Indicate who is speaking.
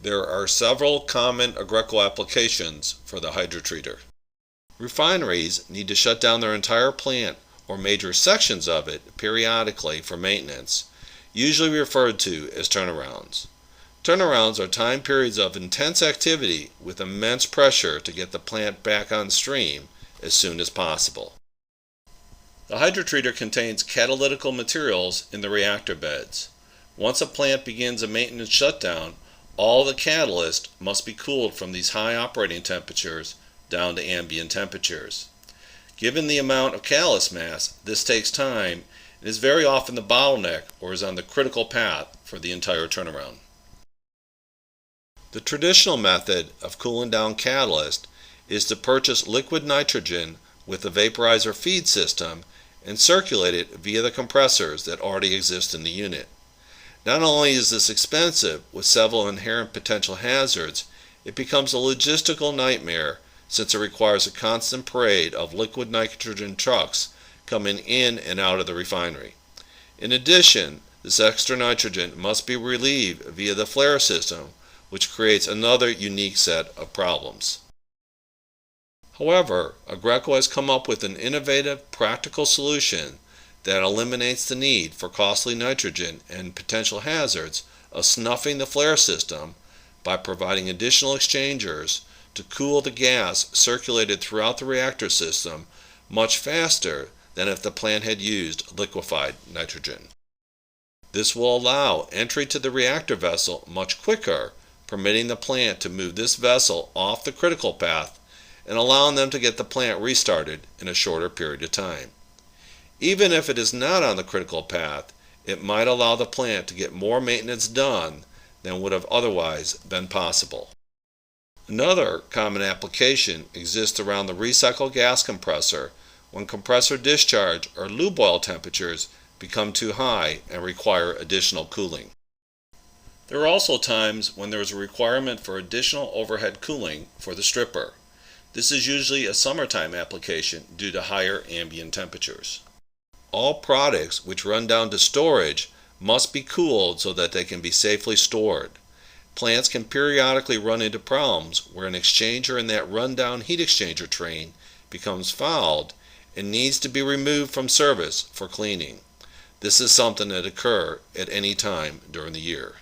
Speaker 1: There are several common agricultural applications for the hydrotreater. Refineries need to shut down their entire plant or major sections of it periodically for maintenance, usually referred to as turnarounds. Turnarounds are time periods of intense activity with immense pressure to get the plant back on stream as soon as possible. The hydrotreater contains catalytical materials in the reactor beds. Once a plant begins a maintenance shutdown, all the catalyst must be cooled from these high operating temperatures down to ambient temperatures. Given the amount of catalyst mass, this takes time and is very often the bottleneck or is on the critical path for the entire turnaround. The traditional method of cooling down catalyst is to purchase liquid nitrogen with a vaporizer feed system and circulate it via the compressors that already exist in the unit. Not only is this expensive with several inherent potential hazards, it becomes a logistical nightmare since it requires a constant parade of liquid nitrogen trucks coming in and out of the refinery. In addition, this extra nitrogen must be relieved via the flare system, which creates another unique set of problems. However, Aggreko has come up with an innovative, practical solution that eliminates the need for costly nitrogen and potential hazards of snuffing the flare system by providing additional exchangers to cool the gas circulated throughout the reactor system much faster than if the plant had used liquefied nitrogen. This will allow entry to the reactor vessel much quicker, permitting the plant to move this vessel off the critical path and allowing them to get the plant restarted in a shorter period of time. Even if it is not on the critical path, it might allow the plant to get more maintenance done than would have otherwise been possible. Another common application exists around the recycled gas compressor when compressor discharge or lube oil temperatures become too high and require additional cooling. There are also times when there is a requirement for additional overhead cooling for the stripper. This is usually a summertime application due to higher ambient temperatures. All products which run down to storage must be cooled so that they can be safely stored. Plants can periodically run into problems where an exchanger in that rundown heat exchanger train becomes fouled and needs to be removed from service for cleaning. This is something that occurs at any time during the year.